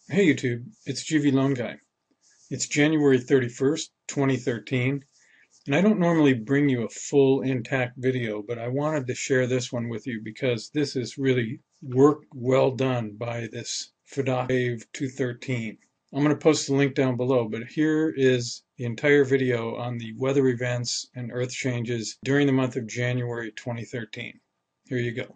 Hey YouTube, it's GV Lone Guy. It's January 31st, 2013, and I don't normally bring you a full intact video, but I wanted to share this one with you because this is really work well done by this Wave 213. I'm going to post the link down below, but here is the entire video on the weather events and earth changes during the month of January 2013. Here you go.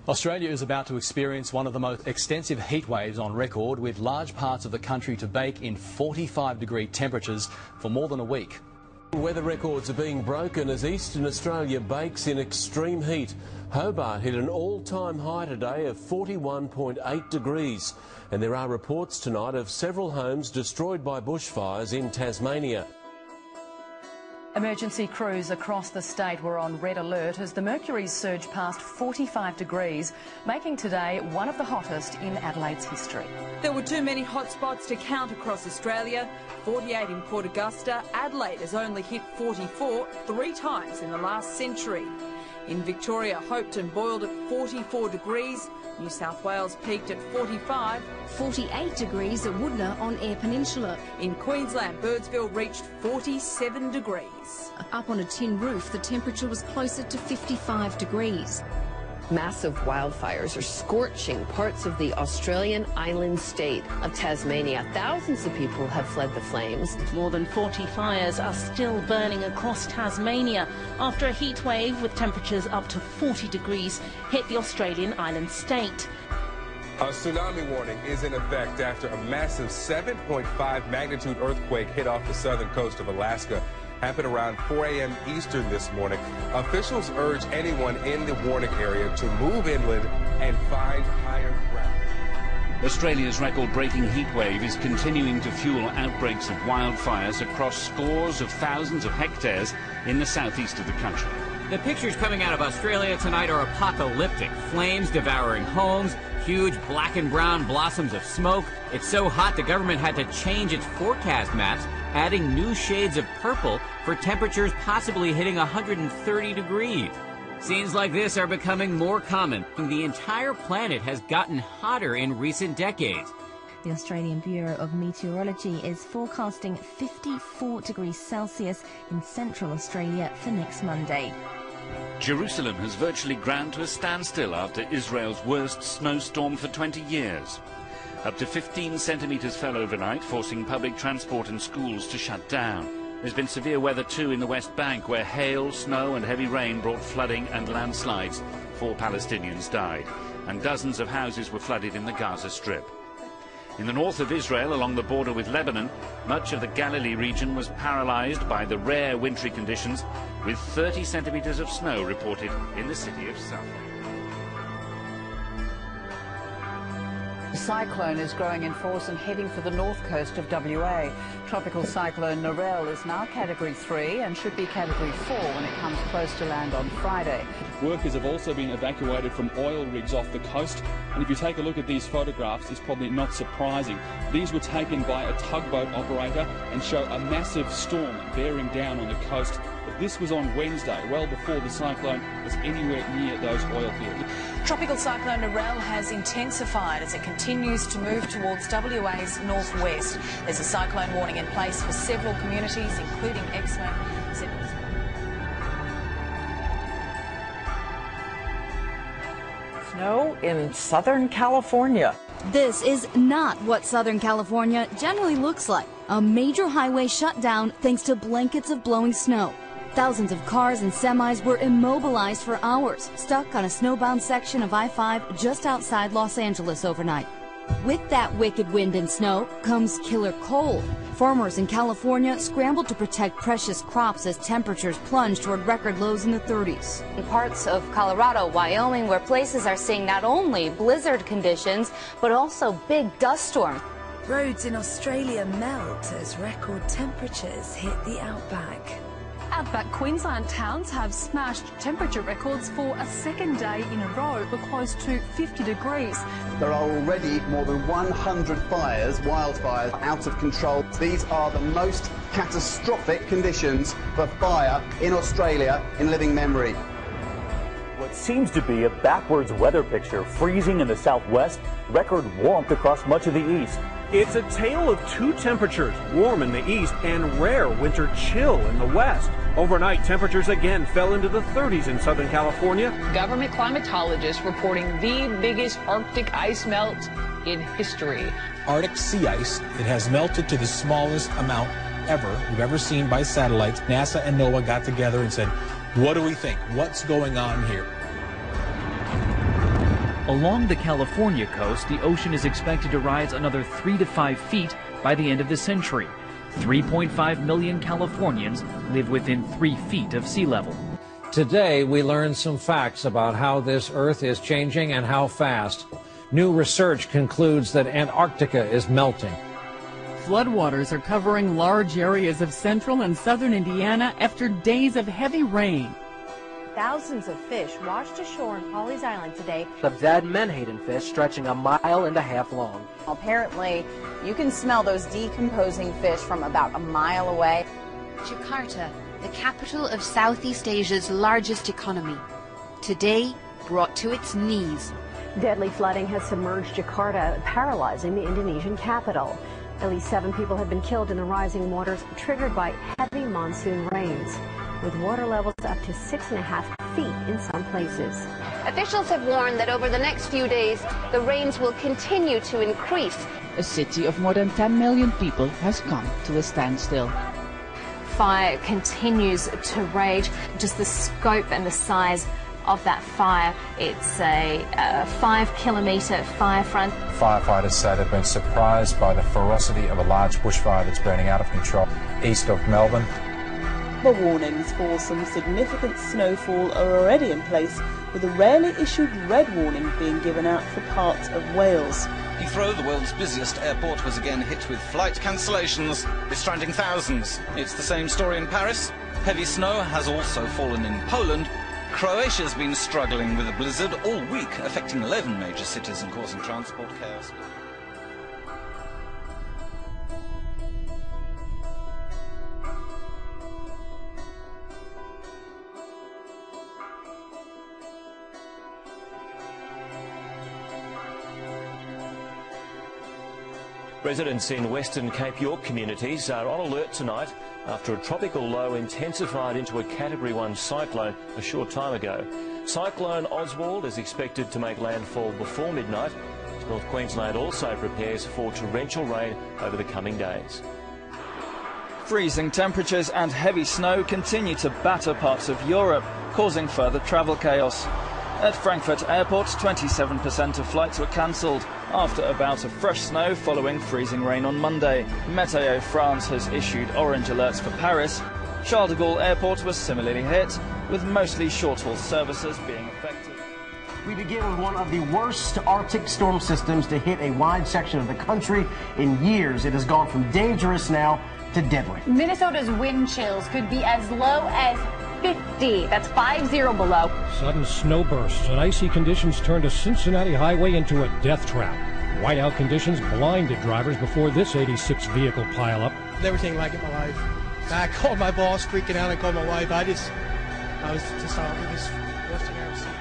Australia is about to experience one of the most extensive heat waves on record, with large parts of the country to bake in 45-degree temperatures for more than a week. Weather records are being broken as eastern Australia bakes in extreme heat. Hobart hit an all-time high today of 41.8 degrees, and there are reports tonight of several homes destroyed by bushfires in Tasmania. Emergency crews across the state were on red alert as the mercury surged past 45 degrees, making today one of the hottest in Adelaide's history. There were too many hotspots to count across Australia. 48 in Port Augusta. Adelaide has only hit 44 3 times in the last century. In Victoria, Hopetoun boiled at 44 degrees. New South Wales peaked at 45. 48 degrees at Woodner on Eyre Peninsula. In Queensland, Birdsville reached 47 degrees. Up on a tin roof, the temperature was closer to 55 degrees. Massive wildfires are scorching parts of the Australian island state of Tasmania. Thousands of people have fled the flames. More than 40 fires are still burning across Tasmania after a heat wave with temperatures up to 40 degrees hit the Australian island state. A tsunami warning is in effect after a massive 7.5 magnitude earthquake hit off the southern coast of Alaska. Happened around 4 a.m. Eastern this morning. Officials urge anyone in the warning area to move inland and find higher ground. Australia's record-breaking heat wave is continuing to fuel outbreaks of wildfires across scores of thousands of hectares in the southeast of the country. The pictures coming out of Australia tonight are apocalyptic. Flames devouring homes, huge black and brown blossoms of smoke. It's so hot the government had to change its forecast maps, adding new shades of purple for temperatures possibly hitting 130 degrees. Scenes like this are becoming more common. The entire planet has gotten hotter in recent decades. The Australian Bureau of Meteorology is forecasting 54 degrees Celsius in central Australia for next Monday. Jerusalem has virtually ground to a standstill after Israel's worst snowstorm for 20 years. Up to 15 centimetres fell overnight, forcing public transport and schools to shut down. There's been severe weather too in the West Bank, where hail, snow and heavy rain brought flooding and landslides. 4 Palestinians died, and dozens of houses were flooded in the Gaza Strip. In the north of Israel, along the border with Lebanon, much of the Galilee region was paralysed by the rare wintry conditions, with 30 centimetres of snow reported in the city of Suffolk. The cyclone is growing in force and heading for the north coast of WA. Tropical cyclone Narelle is now Category 3 and should be Category 4 when it comes close to land on Friday. Workers have also been evacuated from oil rigs off the coast, and if you take a look at these photographs, it's probably not surprising. These were taken by a tugboat operator and show a massive storm bearing down on the coast. But this was on Wednesday, well before the cyclone was anywhere near those oil fields. Tropical cyclone Narelle has intensified as it continues to move towards WA's northwest. There's a cyclone warning in place for several communities, including Exmouth. Snow in Southern California. This is not what Southern California generally looks like. A major highway shut down thanks to blankets of blowing snow. Thousands of cars and semis were immobilized for hours, stuck on a snowbound section of I-5 just outside Los Angeles overnight. With that wicked wind and snow comes killer cold. Farmers in California scrambled to protect precious crops as temperatures plunged toward record lows in the 30s. In parts of Colorado, Wyoming, where places are seeing not only blizzard conditions, but also big dust storms. Roads in Australia melt as record temperatures hit the outback. Outback Queensland towns have smashed temperature records for a second day in a row. We're close to 50 degrees. There are already more than 100 wildfires out of control. These are the most catastrophic conditions for fire in Australia in living memory. What seems to be a backwards weather picture, freezing in the southwest, record warmth across much of the east. It's a tale of two temperatures, warm in the east and rare winter chill in the west. Overnight, temperatures again fell into the 30s in Southern California. Government climatologists reporting the biggest Arctic ice melt in history. Arctic sea ice, it has melted to the smallest amount we've ever seen by satellites. NASA and NOAA got together and said, what do we think? What's going on here? Along the California coast, the ocean is expected to rise another 3 to 5 feet by the end of the century. 3.5 million Californians live within 3 feet of sea level. Today, we learned some facts about how this Earth is changing and how fast. New research concludes that Antarctica is melting. Floodwaters are covering large areas of central and southern Indiana after days of heavy rain. Thousands of fish washed ashore on Pawleys Island today. The dead menhaden fish stretching 1.5 miles long. Apparently, you can smell those decomposing fish from about a mile away. Jakarta, the capital of Southeast Asia's largest economy, today brought to its knees. Deadly flooding has submerged Jakarta, paralyzing the Indonesian capital. At least 7 people have been killed in the rising waters triggered by heavy monsoon rains, with water levels up to 6.5 feet in some places. Officials have warned that over the next few days, the rains will continue to increase. A city of more than 10 million people has come to a standstill. Fire continues to rage. Just the scope and the size of that fire, it's a 5-kilometre fire front. Firefighters say they've been surprised by the ferocity of a large bushfire that's burning out of control east of Melbourne. The warnings for some significant snowfall are already in place, with a rarely issued red warning being given out for parts of Wales. Heathrow, the world's busiest airport, was again hit with flight cancellations, stranding thousands. It's the same story in Paris. Heavy snow has also fallen in Poland. Croatia's been struggling with a blizzard all week, affecting 11 major cities and causing transport chaos. Residents in Western Cape York communities are on alert tonight after a tropical low intensified into a Category 1 cyclone a short time ago. Cyclone Oswald is expected to make landfall before midnight. North Queensland also prepares for torrential rain over the coming days. Freezing temperatures and heavy snow continue to batter parts of Europe, causing further travel chaos. At Frankfurt Airport, 27% of flights were cancelled after a bout of fresh snow following freezing rain on Monday. Météo France has issued orange alerts for Paris. Charles de Gaulle Airport was similarly hit, with mostly short-haul services being affected. We begin with one of the worst Arctic storm systems to hit a wide section of the country in years. It has gone from dangerous now to deadly. Minnesota's wind chills could be as low as 50. That's 50 below. Sudden snow bursts and icy conditions turned a Cincinnati highway into a death trap. Whiteout conditions blinded drivers before this 86 vehicle pileup. Never seen like it in my life. I called my boss, freaking out. I called my wife. It was just worst thing I've ever seen.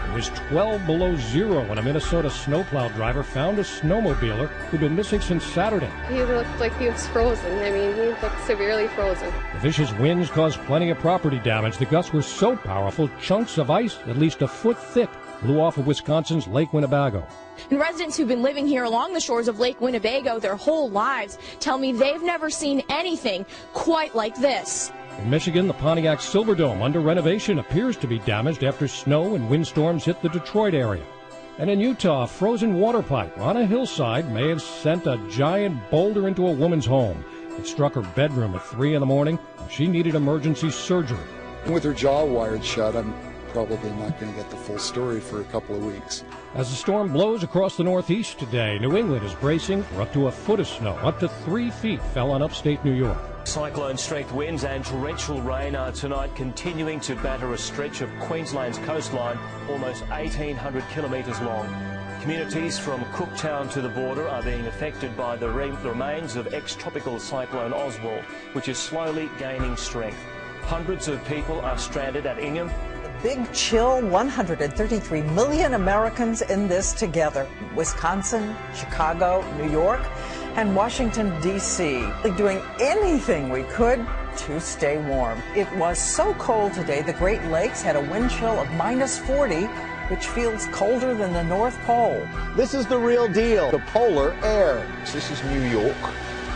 It was 12 below zero when a Minnesota snowplow driver found a snowmobiler who'd been missing since Saturday. He looked like he was frozen. I mean, he looked severely frozen. The vicious winds caused plenty of property damage. The gusts were so powerful, chunks of ice at least a foot thick blew off of Wisconsin's Lake Winnebago. And residents who've been living here along the shores of Lake Winnebago their whole lives tell me they've never seen anything quite like this. In Michigan, the Pontiac Silverdome under renovation appears to be damaged after snow and windstorms hit the Detroit area. And in Utah, a frozen water pipe on a hillside may have sent a giant boulder into a woman's home. It struck her bedroom at 3 in the morning, and she needed emergency surgery. With her jaw wired shut, I'm probably not going to get the full story for a couple of weeks. As the storm blows across the Northeast today, New England is bracing for up to a foot of snow. Up to 3 feet fell on upstate New York. Cyclone-strength winds and torrential rain are tonight continuing to batter a stretch of Queensland's coastline, almost 1,800 kilometres long. Communities from Cooktown to the border are being affected by the remains of ex-tropical cyclone Oswald, which is slowly gaining strength. Hundreds of people are stranded at Ingham. Big chill, 133 million Americans in this together. Wisconsin, Chicago, New York, and Washington, D.C. doing anything we could to stay warm. It was so cold today, the Great Lakes had a wind chill of -40, which feels colder than the North Pole. This is the real deal, the polar air. This is New York,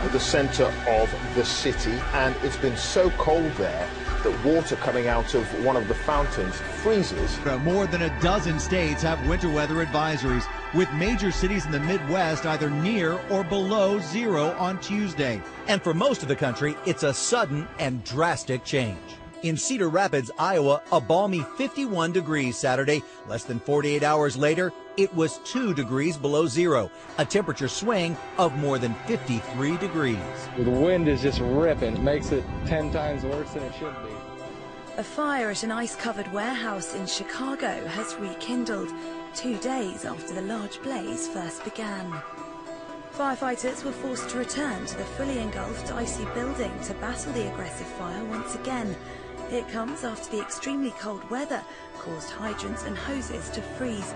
at the center of the city, and it's been so cold there that water coming out of one of the fountains freezes. More than a dozen states have winter weather advisories, with major cities in the Midwest either near or below zero on Tuesday. And for most of the country, it's a sudden and drastic change. In Cedar Rapids, Iowa, a balmy 51 degrees Saturday. Less than 48 hours later, it was 2 degrees below zero, a temperature swing of more than 53 degrees. The wind is just ripping. It makes it 10 times worse than it should be. A fire at an ice-covered warehouse in Chicago has rekindled 2 days after the large blaze first began. Firefighters were forced to return to the fully engulfed icy building to battle the aggressive fire once again. It comes after the extremely cold weather caused hydrants and hoses to freeze.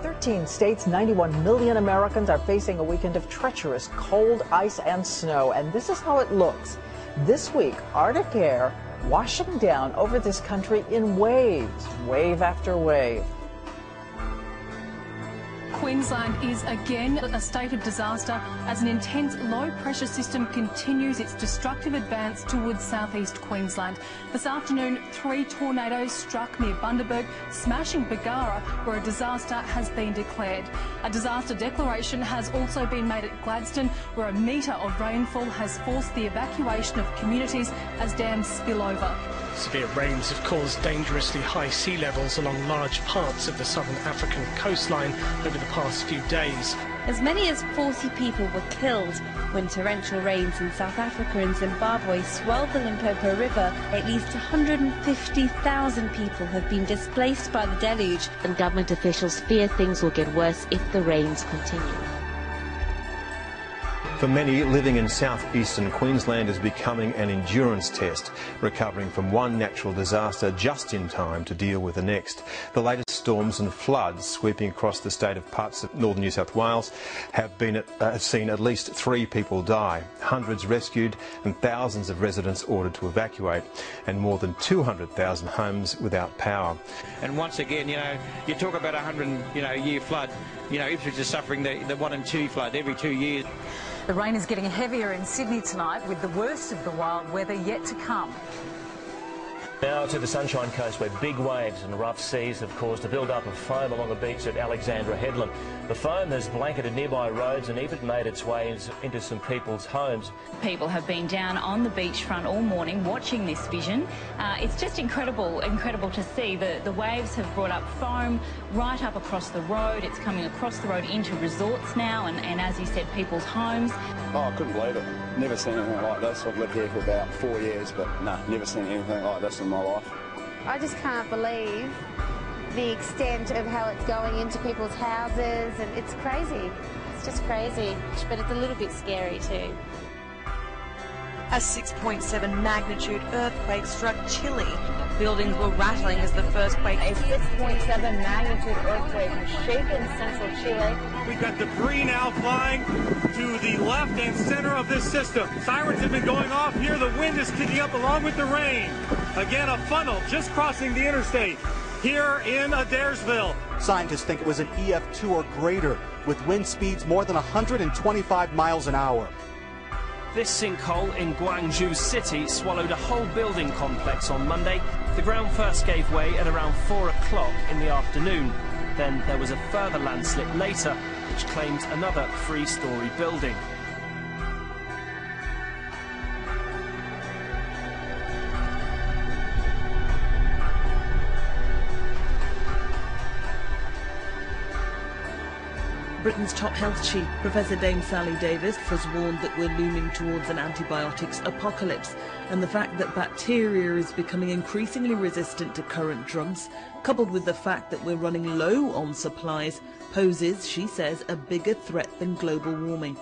13 states, 91 million Americans are facing a weekend of treacherous cold, ice, and snow, and this is how it looks. This week, Arctic air washing down over this country in waves, wave after wave. Queensland is again a state of disaster as an intense low-pressure system continues its destructive advance towards southeast Queensland. This afternoon, 3 tornadoes struck near Bundaberg, smashing Bargara, where a disaster has been declared. A disaster declaration has also been made at Gladstone, where a metre of rainfall has forced the evacuation of communities as dams spill over. Severe rains have caused dangerously high sea levels along large parts of the southern African coastline over the past few days. As many as 40 people were killed when torrential rains in South Africa and Zimbabwe swelled the Limpopo River. At least 150,000 people have been displaced by the deluge, and government officials fear things will get worse if the rains continue. For many, living in southeastern Queensland is becoming an endurance test, recovering from one natural disaster just in time to deal with the next. The latest storms and floods sweeping across the state of parts of northern New South Wales have seen at least 3 people die, hundreds rescued and thousands of residents ordered to evacuate, and more than 200,000 homes without power. And once again, you talk about a 100-year flood. Ipswich is suffering the 1 in 2 flood every 2 years. The rain is getting heavier in Sydney tonight, with the worst of the wild weather yet to come. Now to the Sunshine Coast, where big waves and rough seas have caused a build-up of foam along the beach at Alexandra Headland. The foam has blanketed nearby roads and even made its way into some people's homes. People have been down on the beachfront all morning watching this vision. It's just incredible to see. The waves have brought up foam right up across the road. It's coming across the road into resorts now and as you said, people's homes. Oh, I couldn't believe it. Never seen anything like this. I've lived here for about 4 years, but no, never seen anything like this in my life. I just can't believe the extent of how it's going into people's houses, and it's crazy. It's just crazy, but it's a little bit scary too. A 6.7 magnitude earthquake struck Chile. Buildings were rattling as the first quake. A 6.7 magnitude earthquake has shaken central Chile. We've got debris now flying to the left and center of this system. Sirens have been going off here. The wind is kicking up along with the rain. Again, a funnel just crossing the interstate here in Adairsville. Scientists think it was an EF2 or greater, with wind speeds more than 125 miles an hour. This sinkhole in Guangzhou City swallowed a whole building complex on Monday. The ground first gave way at around 4 o'clock in the afternoon. Then there was a further landslip later, which claimed another 3-storey building. Britain's top health chief, Professor Dame Sally Davis, has warned that we're looming towards an antibiotics apocalypse, and the fact that bacteria is becoming increasingly resistant to current drugs, coupled with the fact that we're running low on supplies, poses, she says, a bigger threat than global warming.